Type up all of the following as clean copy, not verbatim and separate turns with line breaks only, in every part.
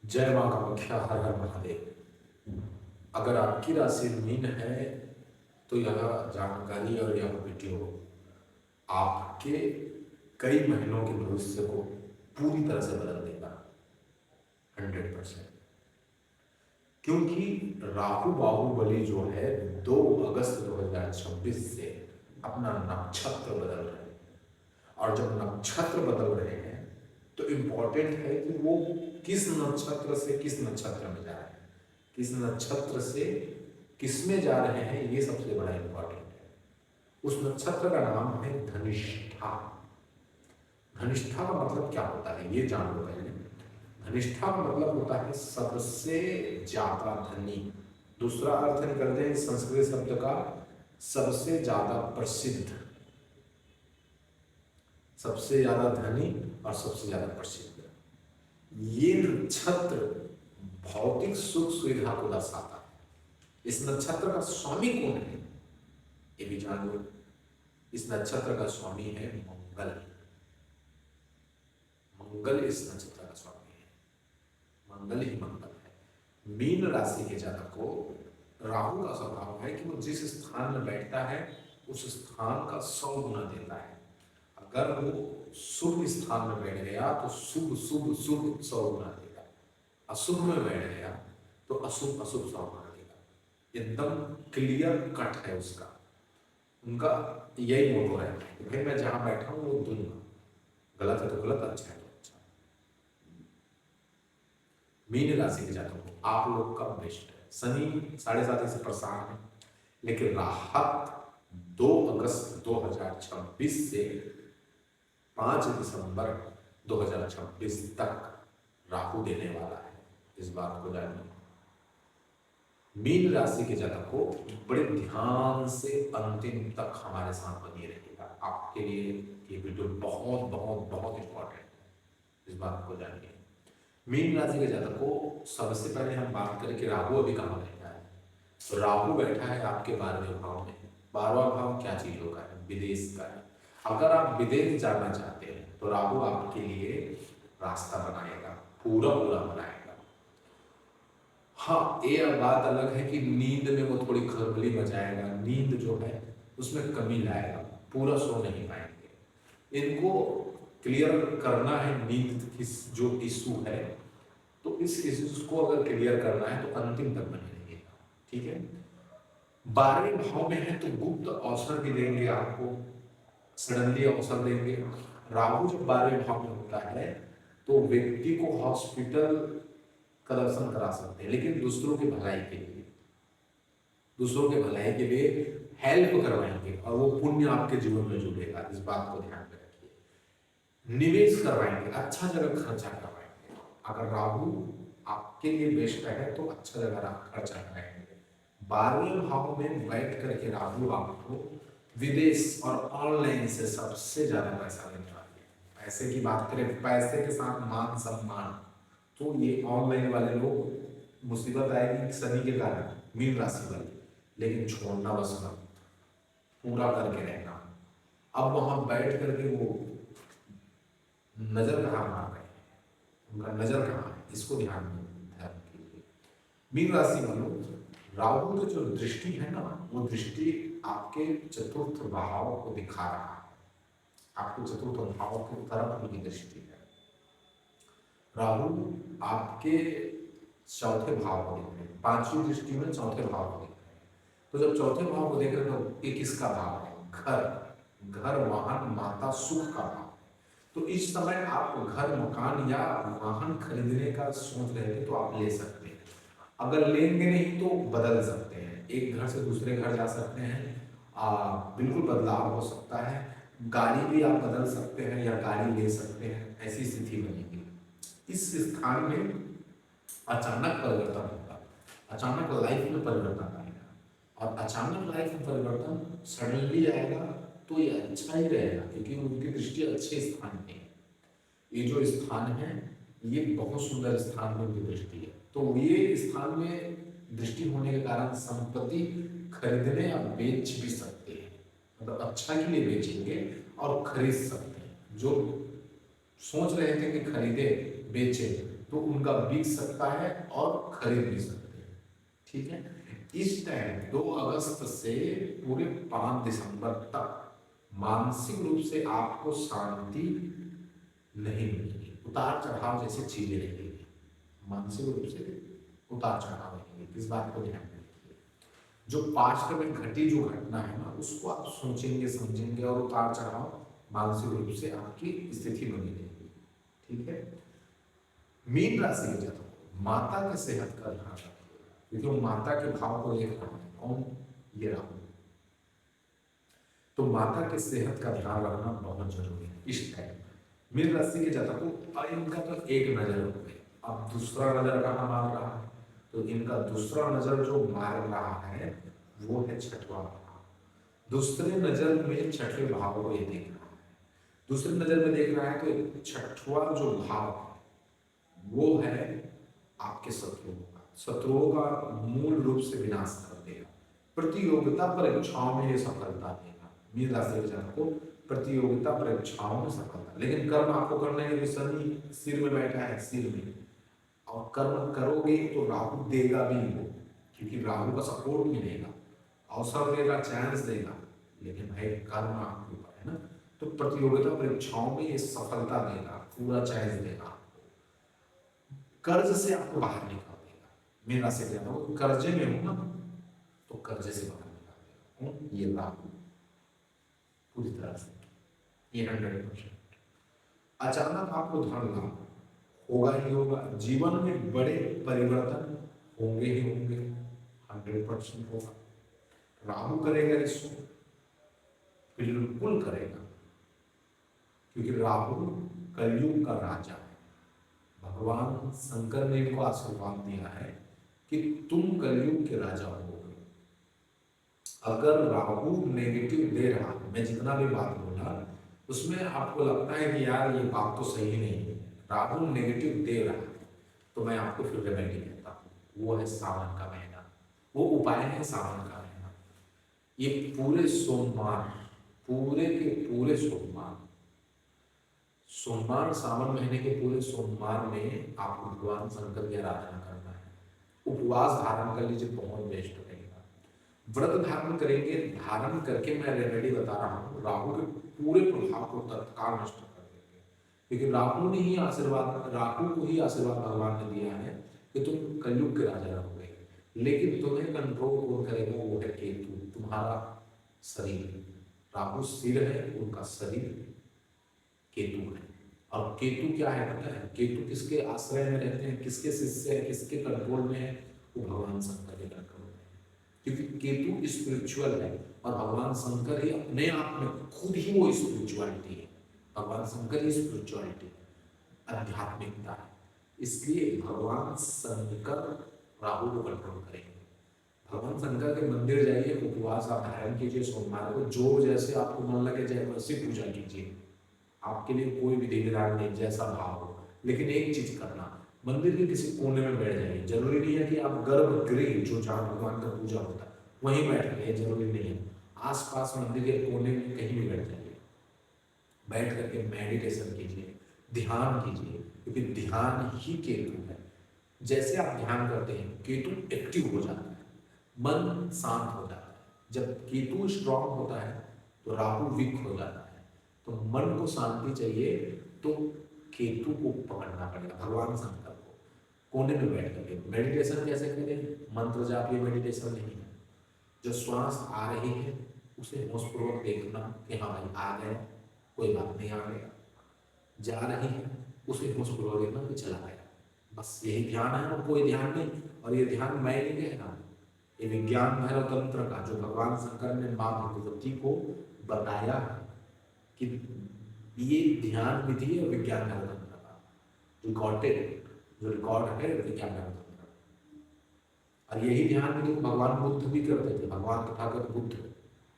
जय मां कामाख्या, हर हर महादेव। अगर आपकी राशि मीन है तो यह जानकारी और यह वीडियो आपके कई महीनों के भविष्य को पूरी तरह से बदल देगा, 100%। क्योंकि राहु बाहुबली जो है 2 अगस्त 2026 से अपना नक्षत्र बदल रहे हैं। और जब नक्षत्र बदल रहे हैं तो इम्पॉर्टेंट है कि वो किस नक्षत्र से किस नक्षत्र में जा रहे हैं, किस नक्षत्र से किस में जा रहे हैं, ये सबसे बड़ा इम्पॉर्टेंट है। उस नक्षत्र का नाम है धनिष्ठा। धनिष्ठा का मतलब क्या होता है ये जान लो पहले। धनिष्ठा का मतलब होता है सबसे ज्यादा धनी। दूसरा अर्थ निकलते हैं संस्कृत शब्द का सबसे ज्यादा प्रसिद्ध, सबसे ज्यादा धनी और सबसे ज्यादा प्रसिद्ध। ये नक्षत्र भौतिक सुख सुविधा को दर्शाता है। इस नक्षत्र का स्वामी कौन है ये भी जान लो। इस नक्षत्र का स्वामी है मंगल। मंगल इस नक्षत्र का स्वामी है, मंगल ही मंगल है। मीन राशि के जातक को राहु का स्वभाव है कि वो जिस स्थान में बैठता है उस स्थान का 100 गुना देता है। अगर वो शुभ स्थान में बैठ गया तो शुभ शुभ शुभ 100 गुना देगा, अशुभ में बैठ गया तो अशुभ अशुभ 100 गुना देगा। एकदम क्लियर कट है उसका, उनका यही मोटो है कि भाई मैं जहां बैठा हूं वो दूंगा, गलत है तो गलत, अच्छा है तो अच्छा। मीन राशि के जातकों को आप लोग का बेस्ट है। शनि 7.5 से परेशान है, लेकिन राहत 2 अगस्त 2026 से 5 दिसंबर 2026 तक राहु देने वाला है। इस बात को जानिए। मीन राशि के जातक को बड़े ध्यान से अंतिम तक हमारे साथ बनी रहेगा। आपके लिए ये वीडियो बहुत बहुत बहुत इंपॉर्टेंट है, इस बात को जानिए। मीन राशि के जातक को सबसे पहले हम बात करें कि राहु अभी कहाँ बैठा है। तो राहु बैठा है आपके 12वें भाव में। 12वां भाव क्या चीजों का है? विदेश का है। अगर आप विदेश जाना चाहते हैं तो राहु आपके लिए रास्ता बनाएगा, पूरा पूरा बनाएगा। हाँ, ये बात अलग है कि नींद में वो थोड़ी खलबली मचाएगा, नींद जो है उसमें कमी लाएगा, पूरा सो नहीं पाएंगे। इनको क्लियर करना है नींद की जो इशू है, तो इस इश्यूज को अगर क्लियर करना है तो अंतिम तक बने रहिएगा, ठीक है। 12वें भाव में है तो गुप्त अवसर भी देंगे आपको, सडनली अवसर देंगे। राहु जब 12वें भाव में होता है तो व्यक्ति को हॉस्पिटल का दर्शन करा सकते हैं, लेकिन दूसरों की भलाई के लिए, दूसरों के भलाई के लिए हेल्प करवाएंगे और वो पुण्य आपके जीवन में जुड़ेगा। इस बात को ध्यान में रखिए। निवेश करवाएंगे, अच्छा जगह खर्चा करवाएंगे। अगर राहु आपके लिए बेस्ट है तो अच्छा जगह खर्चा कराएंगे। 12वें भाव में बैठ करके राहु आपको विदेश और ऑनलाइन से सबसे ज्यादा पैसा देने वाले हैं। पैसे की बात करें, पैसे के साथ मान सम्मान, तो ये ऑनलाइन वाले लोग मुसीबत आएगी शनि के कारण, मीन राशि वाले, लेकिन छोड़ना बस मत, पूरा करके रहना। अब वहां बैठ करके वो नजर कहाँ मार रहे हैं, उनका नजर कहाँ है, इसको ध्यान कीजिए। मीन राशि वालों, राहु की जो दृष्टि है ना, वो दृष्टि आपके चतुर्थ भाव को दिखा रहा है। आपके चतुर्थ भाव की तरफ उनकी दृष्टि है। राहु आपके चौथे भाव को देख रहे हैं, 5वीं दृष्टि में चौथे भाव को देख रहे हैं। तो जब चौथे भाव को देख रहे हैं तो ये किसका भाव है? घर, घर वाहन माता सुख का भाव है। तो इस समय आप घर मकान या वाहन खरीदने का सोच रहे थे तो आप ले सकते हैं। अगर लेंगे नहीं तो बदल सकते हैं, एक घर से दूसरे घर जा सकते हैं, बिल्कुल बदलाव हो सकता है। गाड़ी भी आप बदल सकते हैं या गाड़ी ले सकते हैं, ऐसी स्थिति बनेगी। इस स्थान में अचानक परिवर्तन होगा, अचानक लाइफ में परिवर्तन आएगा। और अचानक लाइफ में परिवर्तन सडनली आएगा तो ये अच्छा ही रहेगा, क्योंकि उनकी दृष्टि अच्छे स्थान में है। ये जो स्थान है ये बहुत सुंदर स्थान में उनकी दृष्टि है। तो ये स्थान में दृष्टि होने के कारण संपत्ति खरीदने या बेच भी सकते हैं, मतलब अच्छा के लिए बेचेंगे और खरीद सकते हैं। जो सोच रहे थे कि खरीदे बेचे तो तो उनका बिक सकता है और खरीद भी सकते हैं। ठीक है, इस टाइम 2 अगस्त से पूरे 5 दिसंबर तक मानसिक रूप से आपको शांति नहीं मिलेगी, उतार चढ़ाव जैसी चीजें रहेंगी, मानसिक रूप से उतार चढ़ाव रहेंगे। किस बात को ध्यान में रखिए, जो पास्ट में घटी जो घटना है ना, उसको आप सोचेंगे समझेंगे और उतार चढ़ाव मानसिक रूप से आपकी स्थिति बनी रहेगी। ठीक है, मीन राशि के जातकों को माता के सेहत का ध्यान रखिए, क्योंकि वो माता के भाव को देख रहा है। कौन? ये राहु। तो माता के सेहत का ध्यान रखना बहुत जरूरी है इस टाइम। मीन राशि के जातकों को इनका तो एक नजर हो गई, अब दूसरा नजर कहाँ मार रहा है? तो इनका दूसरा नजर जो मार रहा है वो है छठवां भाव। दूसरे नजर में छठे भाव को ये देख रहा है, दूसरे नजर में देख रहा है तो छठवां जो भाव वो है आपके शत्रुओं का, शत्रुओं का मूल रूप से विनाश कर देगा। प्रतियोगिता परीक्षाओं में ये सफलता देगा। मीन राशि के जातक को प्रतियोगिता परीक्षाओं में सफलता, लेकिन कर्म आपको करने के लिए शनि सिर में बैठा है, सिर में, और कर्म करोगे तो राहु देगा भी वो, क्योंकि राहु का सपोर्ट मिलेगा, अवसर देगा, चांस देगा, लेकिन भाई कर्म आपके ऊपर है ना। तो प्रतियोगिता परीक्षाओं में ये सफलता देगा, पूरा चांस देगा, कर्ज से आपको बाहर निकाल देगा। मीन राशि के जातक कर्जे में हो ना, तो कर्जे से बाहर निकाल देगा। कौन? ये राहु, पूरी तरह से ये 100%। अचानक आपको धन लाभ होगा ही होगा, जीवन में बड़े परिवर्तन होंगे ही होंगे, 100% होगा। राहु करेगा इसको, बिल्कुल करेगा, क्योंकि राहु कलयुग का राजा है। भगवान शंकर ने इनको आशीर्वाद दिया है कि तुम कलयुग के राजा होगे। अगर राहु नेगेटिव दे रहा है, मैं जितना भी बात बोला उसमें आपको लगता है कि यार ये बात तो सही नहीं है, राहु नेगेटिव दे रहा है, तो मैं आपको फिर रेमेडी कहता हूँ, वो है सावन का महीना। वो उपाय है सावन का महीना। ये पूरे सोमवार, पूरे के पूरे सोमवार, सावन महीने के पूरे सोमवार में आपको भगवान शंकर की आराधना करना है। उपवास धारण कर लीजिए, बहुत बेस्ट रहेगा। व्रत धारण करेंगे, धारण करके मैं रेमेडी बता रहा हूँ, राहु के पूरे प्रभाव को तत्काल नष्ट कर देंगे, क्योंकि राहु ने ही आशीर्वाद, राहु को ही आशीर्वाद भगवान ने दिया है कि तुम कलयुग के राजा रहोगे, लेकिन तुम्हें कंट्रोल कौन करेगा? वो है केतु, तुम्हारा शरीर। राहु सिर है, उनका शरीर केतु है। और केतु क्या है पता है? केतु किसके आश्रय में रहते हैं, किसके शिष्य है, किसके कंट्रोल में है? वो भगवान शंकर के कंट्रोल में है, क्योंकि केतु स्पिरिचुअल है और भगवान शंकर ही अपने आप में खुद ही वो स्पिरिचुअलिटी है। भगवान शंकर ही स्पिरिचुअलिटी है, आध्यात्मिकता है। इसलिए भगवान शंकर राहु को कंट्रोल करेंगे। भगवान शंकर के मंदिर जाइए, उपवास आप धारण कीजिए सोमवार को, जो जैसे आपको मन लगे जाए वैसे पूजा कीजिए, आपके लिए कोई विधि विधान नहीं, जैसा भाव हो। लेकिन एक चीज करना, मंदिर के किसी कोने में बैठ जाइए। जरूरी नहीं है कि आप गर्भगृह जो जहाँ भगवान का पूजा होता है वहीं बैठ गए, जरूरी नहीं है। आसपास मंदिर के कोने में कहीं भी बैठ जाइए, बैठ करके मेडिटेशन कीजिए, ध्यान कीजिए, क्योंकि ध्यान ही केतु है। जैसे आप ध्यान करते हैं केतु एक्टिव हो जाता है, मन शांत हो जाता है। जब केतु स्ट्रांग होता है तो राहु वीक हो जाता है। तो मन को शांति चाहिए तो केतु को पकड़ना पड़ेगा, भगवान शंकर को। कोने में बैठ करके मेडिटेशन कैसे करें? मंत्र जाप, ये मेडिटेशन नहीं है। जो श्वास आ रही है उसे होशपूर्वक देखना कि हाँ भाई आ गया, कोई बात नहीं, आ गया। जा रही है उसे होशपूर्वक देखना कि चला गया। बस यही ध्यान है और कोई ध्यान नहीं। और ये ध्यान मैं नहीं कह रहा, ये विज्ञान भैरव तंत्र का जो भगवान शंकर ने माँ भगवती को बताया है कि ये ध्यान विधि है विज्ञान भैरव तंत्र का, जो रिकॉर्ड है विज्ञान भैरव तंत्र। और यही ध्यान विधि को भगवान बुद्ध भी करते थे, भगवान तथागत बुद्ध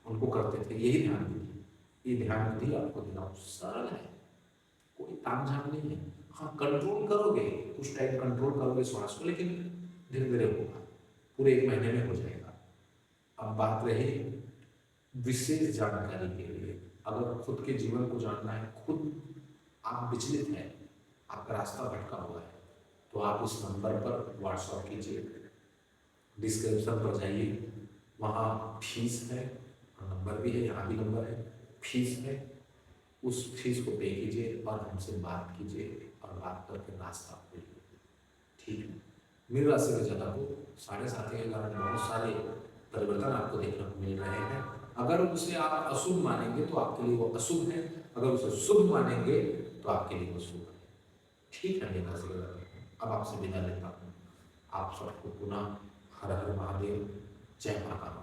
उनको करते थे यही ध्यान विधि। ये ध्यान विधि आपको देना सरल है, कोई तामझाम नहीं है। हाँ, कंट्रोल करोगे, कुछ टाइम कंट्रोल करोगे श्वास को, लेकिन धीरे धीरे होगा, पूरे 1 महीने में हो जाएगा। अब बात रही विशेष जानकारी के लिए, अगर खुद के जीवन को जानना है, खुद आप विचलित हैं, आपका रास्ता भटका हुआ है, तो आप इस नंबर पर व्हाट्सअप कीजिए, डिस्क्रिप्शन पर जाइए, वहाँ फीस है, नंबर भी है, यहाँ भी नंबर है, फीस है, उस फीस को पे कीजिए और हमसे बात कीजिए और बात करके रास्ता खोलिए। ठीक है। मीन राशि के जातक को 7.5 के कारण बहुत सारे परिवर्तन आपको देखने को मिल रहे हैं। अगर उसे आप अशुभ मानेंगे तो आपके लिए वो अशुभ है, अगर उसे शुभ मानेंगे तो आपके लिए वो शुभ है। ठीक है मीन राशि के जातक, अब आपसे विदा लेता हूँ। आप सबको पुनः हर हर महादेव, जय महाकाल।